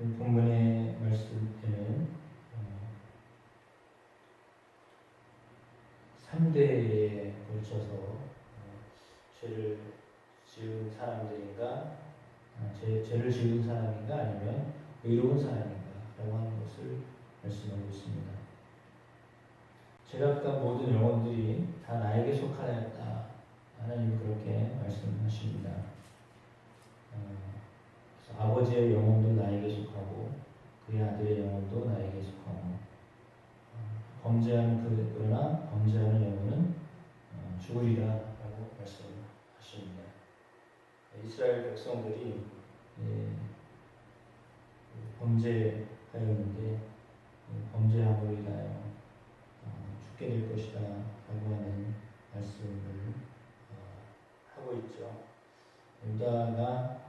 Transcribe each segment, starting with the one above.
본문의 말씀에는 3대에 걸쳐서 죄를 지은 사람들인가, 죄를 지은 사람인가 아니면 의로운 사람인가 라고 하는 것을 말씀하고 있습니다. 죄악과 모든 영혼들이 다 나에게 속하였다. 하나님이 그렇게 말씀하십니다. 그래서 아버지의 영혼도 나에게 속하고 그의 아들의 영혼도 나에게 속하고 그러나 범죄하는 영혼은 죽으리라 라고 말씀하십니다. 이스라엘 백성들이 범죄하였는데 범죄함으로 인하여 죽게 될 것이다 라고 하는 말씀을 하고 있죠. 유다가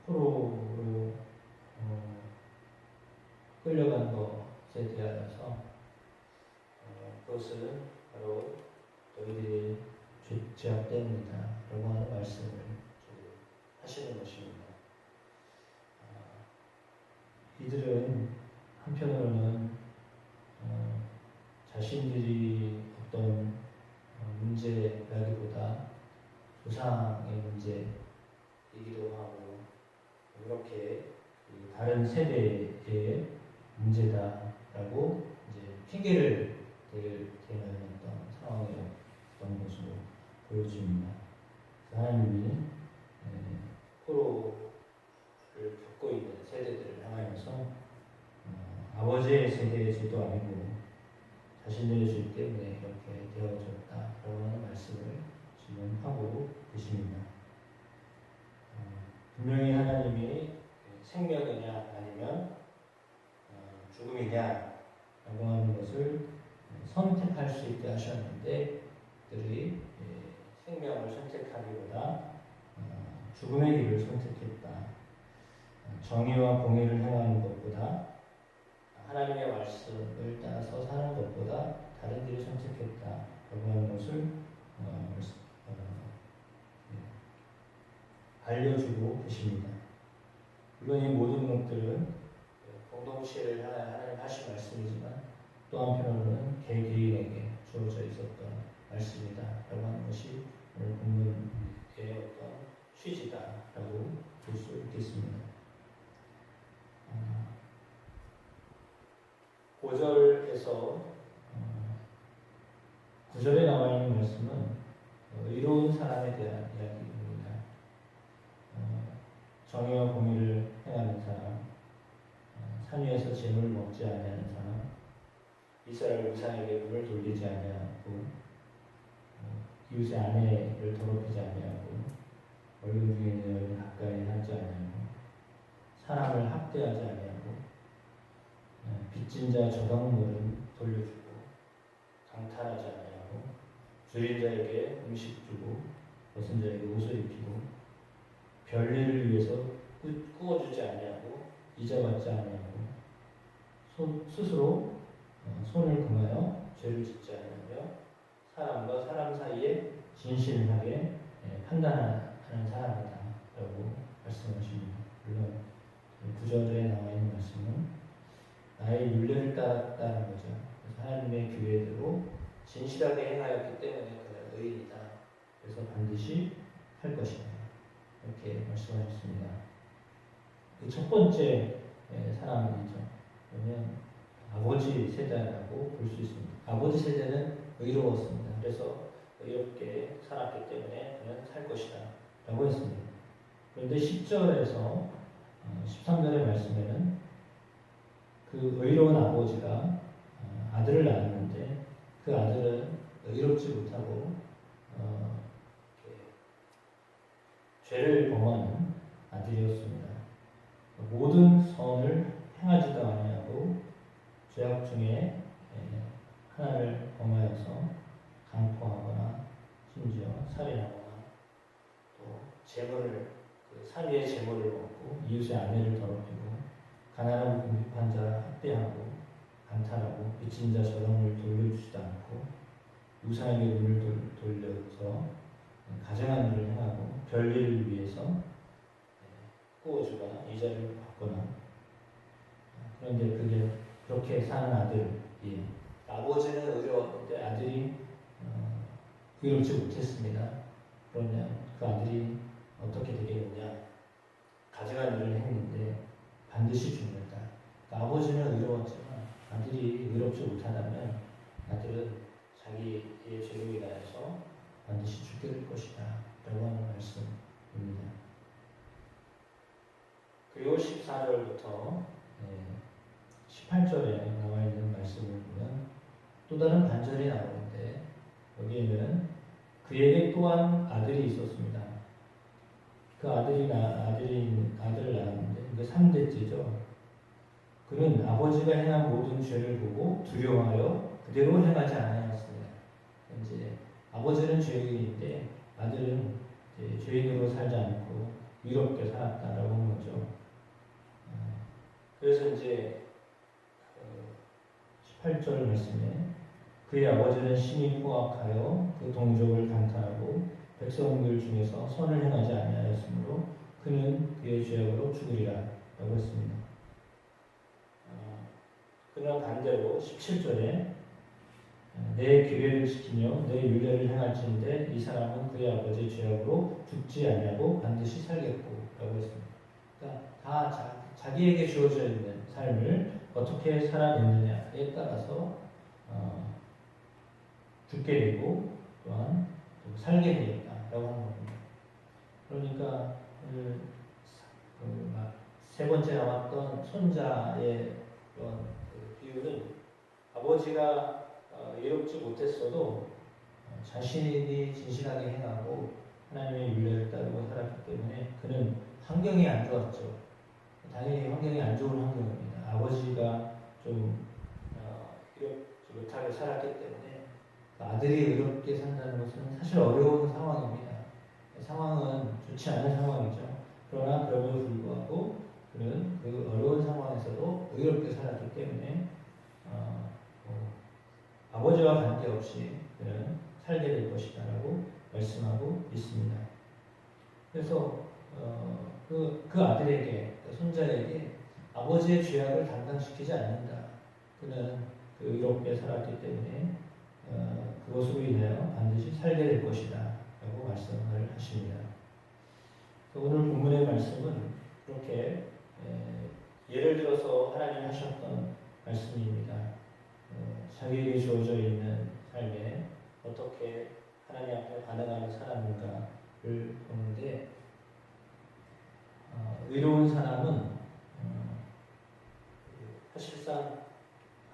포로로 끌려간 것에 대하여서 그것은 바로 너희들의 죄악 때문이다 라고 하는 말씀을 하시는 것입니다. 이들은 한편으로는 자신들이 어떤 문제라기보다 조상의 문제이기도 하고 이렇게 다른 세대의 문제다라고 이제 핑계를 대는 어떤 상황이었던 것으로 보여집니다. 하나님이 포로를 겪고 있는 세대들을 향하여서 아버지의 세대의 죄도 아니고 자신들의 죄 때문에 이렇게 되어졌다라고 하는 말씀을 지금 하고 계십니다. 분명히 하나님이 생명이냐 아니면 죽음이냐 라고 하는 것을 선택할 수 있게 하셨는데 그들이 생명을 선택하기보다 죽음의 길을 선택했다. 정의와 공의를 행하는 것보다 하나님의 말씀을 따라서 사는 것보다 다른 길을 선택했다 라고 하는 것을 알려주고 계십니다. 물론 이 모든 것들은 공동체를 하나님 하신 말씀이지만 또 한편으로는 개개인에게 주어져 있었던 말씀이다 라고 하는 것이 오늘 본문의 어떤 취지다라고 볼 수 있겠습니다. 5절에서 9절에 나와 있는 말씀은 의로운 사람에 대한 이야기입니다. 정의와 공의를 행하는 사람, 산 위에서 재물을 먹지 아니하는 사람, 이스라엘 우상에게 눈을 돌리지 아니하고 이웃의 아내를 더럽히지 아니하고 얼굴 중에 있는 여인을 가까이 하지 아니하고 사람을 학대하지 아니하고 빚진 자 저당물은 돌려주고 강탈하지 아니하고 줄인 자에게 음식 주고 벗은 자에게 옷을 입히고 별일을 위해서 꾸어주지 아니하고 이자받지 아니하고 스스로 손을 금하여 죄를 짓지 아니하며 사람과 사람 사이에 진실하게 판단하는 사람이다 라고 말씀하십니다. 물론 9절에 나와 있는 말씀은 나의 윤례를 따랐다는 거죠. 하나님의 규례대로 진실하게 행하였기 때문에 그는 의인이다. 그래서 반드시 할 것이다. 이렇게 말씀하셨습니다. 그 첫 번째 사람이죠. 그러면 아버지 세대라고 볼 수 있습니다. 아버지 세대는 의로웠습니다. 그래서 의롭게 살았기 때문에 그는 살 것이다 라고 했습니다. 그런데 10절에서 13절의 말씀에는 그 의로운 아버지가 아들을 낳았는데 그 아들은 의롭지 못하고 죄를 범하는 아들이었습니다. 모든 선을 행하지도 아니하고 죄악 중에 하나를 범하여서 강포하거나 심지어 살인하거나 또 재물을 산 위의 재물을 먹고 이웃의 아내를 더럽히고 가난하고 궁핍한 자 학대하고 강탈하고 빚진 자 저당을 돌려주지도 않고 우상에게 눈을 돌려서 가증한 일을 행하고 별일을 위해서 꾸어주거나 이자를 받거나 그런데 그렇게 사는 아들이 아버지는 의로웠는데 아들이 의롭지 못했습니다. 그러면 그 아들이 어떻게 되겠느냐? 가증한 일을 했는데 반드시 죽는다. 그러니까 아버지는 의로웠지만 아들이 의롭지 못하다면 아들은 자기의 죄로 인하여서 반드시 죽게 될 것이다 라고 하는 말씀입니다. 그리고 14절부터 18절에 나와 있는 말씀을 보면 또 다른 반절이 나오는데 여기에는 그에게 또한 아들이 있었습니다. 그 아들을 낳았는데 이게 3대째죠. 그는 아버지가 행한 모든 죄를 보고 두려워하여 그대로 행하지 않았습니다. 이제 아버지는 죄인인데 아들은 이제 죄인으로 살지 않고 의롭게 살았다라고 하는 거죠. 그래서 이제 18절 말씀에 그의 아버지는 심히 포악하여 그 동족을 강탈하고 백성들 중에서 선을 행하지 아니하였으므로 그는 그의 죄악으로 죽으리라 라고 했습니다. 그러나 반대로 17절에 내 규례를 지키며 내 율례를 행할진대 이 사람은 그의 아버지의 죄악으로 죽지 아니하고 반드시 살겠고 라고 했습니다. 그러니까 다 자기에게 주어져 있는 삶을 어떻게 살아내느냐에 따라서 죽게 되고 또한 살게 되겠다라고 하는 겁니다. 그러니까 세 번째 나왔던 손자의 그런 비유는 아버지가 의롭지 못했어도 자신이 진실하게 행하고 하나님의 율례를 따르고 살았기 때문에 그는 환경이 안 좋았죠. 당연히 환경이 안 좋은 환경입니다. 아버지가 좀 이롭지 못하게 살았기 때문에 아들이 의롭게 산다는 것은 사실 어려운 상황입니다. 상황은 좋지 않은 상황이죠. 그러나 그럼에도 불구하고 그는 그 어려운 상황에서도 의롭게 살았기 때문에 아버지와 관계없이 그는 살게 될 것이다라고 말씀하고 있습니다. 그래서 그 아들에게, 그 손자에게 아버지의 죄악을 담당시키지 않는다. 그는 그 의롭게 살았기 때문에 그것으로 인하여 반드시 살게 될 것이다 라고 말씀을 하십니다. 오늘 본문의 말씀은 그렇게 예를 들어서 하나님 하셨던 말씀입니다. 자기에게 주어져 있는 삶에 어떻게 하나님 앞에 반응하는 사람인가를 보는데 의로운 사람은 사실상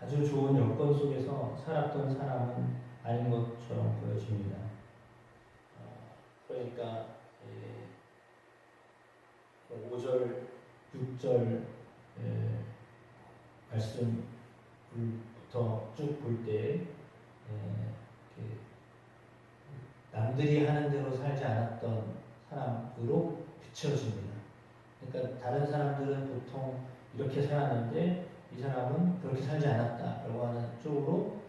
아주 좋은 여건 속에서 살았던 사람은 아닌 것처럼 보여집니다. 그러니까 5절, 6절 말씀부터 쭉 볼 때 남들이 하는 대로 살지 않았던 사람으로 비춰집니다. 그러니까 다른 사람들은 보통 이렇게 살았는데 이 사람은 그렇게 살지 않았다라고 하는 쪽으로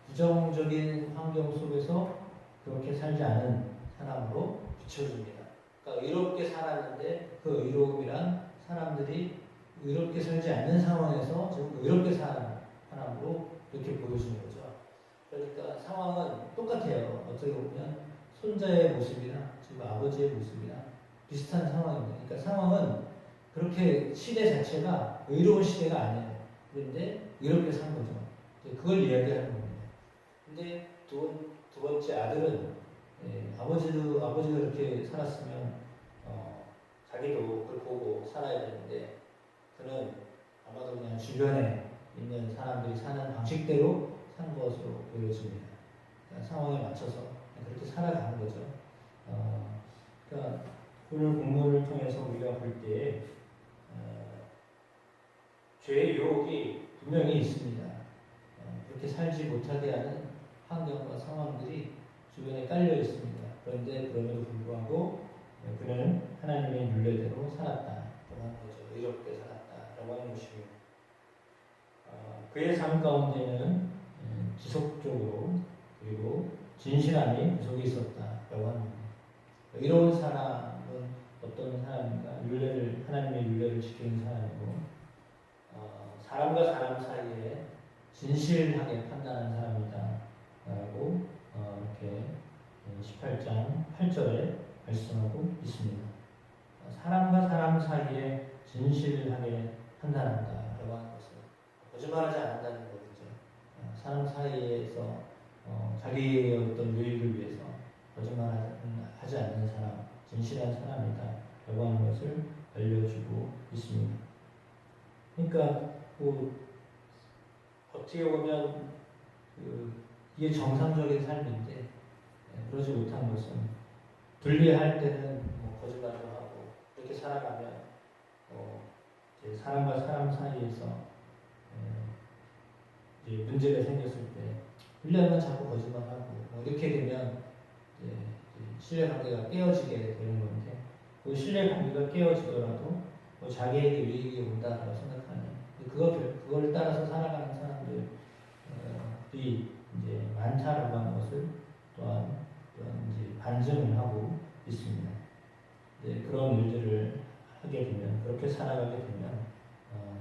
부정적인 환경 속에서 그렇게 살지 않은 사람으로 비춰집니다. 그러니까 의롭게 살았는데 그 의로움이란 사람들이 의롭게 살지 않는 상황에서 지금 의롭게 사는 사람으로 이렇게 보여지는 거죠. 그러니까 상황은 똑같아요. 어떻게 보면 손자의 모습이나 지금 아버지의 모습이나 비슷한 상황입니다. 그러니까 상황은 그렇게 시대 자체가 의로운 시대가 아니에요. 그런데 의롭게 산 거죠. 그걸 이야기하는 겁니다. 근데 두 번째 아들은 아버지가 그렇게 살았으면 자기도 그걸 보고 살아야 되는데 그는 아마도 그냥 주변에 있는 사람들이 사는 방식대로 산 것으로 보여집니다. 그러니까 상황에 맞춰서 그렇게 살아가는 거죠. 그러니까 오늘 본문을 통해서 우리가 볼 때 죄의 유혹이 분명히 있습니다. 그렇게 살지 못하게 하는 환경과 상황들이 주변에 깔려 있습니다. 그런데 그럼에도 불구하고 그는 하나님의 율례대로 살았다라고 하는 거죠. 의롭게 살았다라고 하는 것입니다. 그의 삶 가운데는 지속적으로 그리고 진실함이 구석에 있었다라고 하는 겁니다. 이런 사람은 어떤 사람인가? 하나님의 율례를 지키는 사람이고 진실하게 판단하는 사람이다 라고 이렇게 18장 8절에 말씀하고 있습니다. 사람과 사람 사이에 진실하게 판단한다라고 하는 것은 거짓말하지 않는다는 거겠죠. 사람 사이에서 자기의 어떤 유익을 위해서 거짓말하지 않는 사람, 진실한 사람이다라고 하는 것을 알려주고 있습니다. 그러니까 어떻게 보면 이게 정상적인 삶인데 그러지 못한 것은 분리할 때는 거짓말도 하고 이렇게 살아가면 이제 사람과 사람 사이에서 이제 문제가 생겼을 때 분리하면 자꾸 거짓말하고 이렇게 되면 이제 신뢰관계가 깨어지게 되는 건데 그 신뢰관계가 깨어지더라도 자기에게 유익이 온다라고 생각하는 그걸 따라서 살아가는 사람들이 이제 많다라고 하는 것을 또한 이제 반증을 하고 있습니다. 그런 일들을 하게 되면 그렇게 살아가게 되면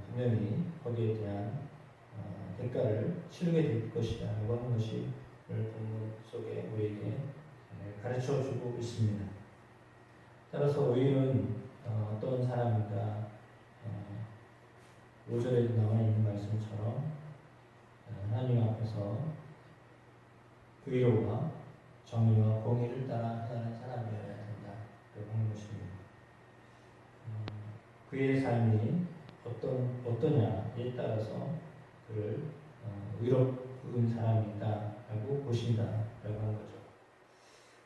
분명히 거기에 대한 대가를 치르게 될 것이다 라고 하는 것이 오늘 본문 속에 우리에게 가르쳐주고 있습니다. 따라서 의인은 어떤 사람인가 5절에 나와 있는 말씀처럼 하나님 앞에서 의로와 정의와 공의를 따라 행하는 사람이어야 된다 라고 하는 것입니다. 그의 삶이 어떠냐에 따라서 그를 의로운 사람이다 라고 보신다라고 하는 거죠.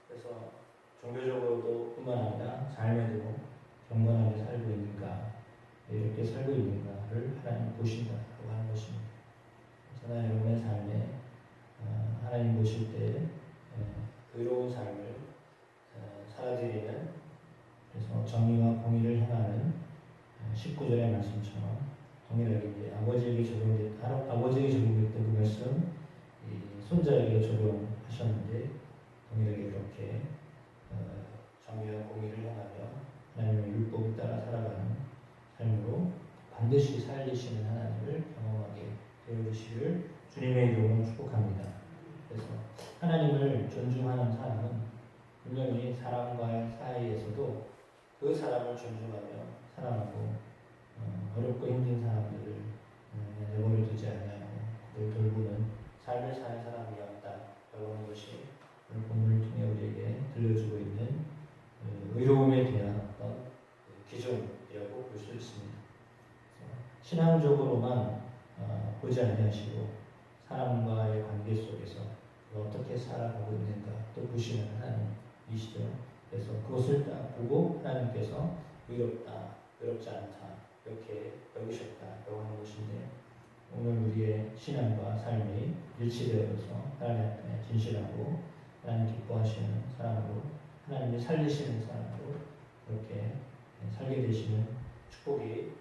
그래서 종교적으로도 뿐만 아니라 삶에도 경건하게 살고 있는가, 이렇게 살고 있는가를 하나님 보신다라고 하는 것입니다. 저나 여러분의 삶에 하나님 보실 때 의로운 삶을 살아드리는, 그래서 정의와 공의를 행하는 19절의 말씀처럼 동일하게 이제 아버지에게 적용됐던 그 말씀 손자에게 적용하셨는데 동일하게 이렇게 정의와 공의를 행하며 하나님의 율법을 따라 살아가는 삶으로 반드시 살리시는 하나님을 경험하게 되어주시기를 주님의 이름으로 축복합니다. 그래서 하나님을 존중하는 사람은 분명히 사람과의 사이에서도 그 사람을 존중하며 살아가고 어렵고 힘든 사람들을 내버려 두지 아니하고 그를 돌보는 삶을 사는 사람이었다라고 하는 것이 오늘 본문을 통해 우리에게 들려주고 있는 의로움에 대한 어떤 기준이라고 볼 수 있습니다. 신앙적으로만 보지 아니하시고 사람과의 관계 속에서 어떻게 살아가고 있는가 또 보시는 하나님이시죠. 그래서 그것을 딱 보고 하나님께서 의롭다, 의롭지 않다 이렇게 여기셨다라고 하는 것인데 오늘 우리의 신앙과 삶이 일치되어서 하나님 앞에 진실하고 하나님 기뻐하시는 사람으로 하나님이 살리시는 사람으로 그렇게 살게 되시는 축복이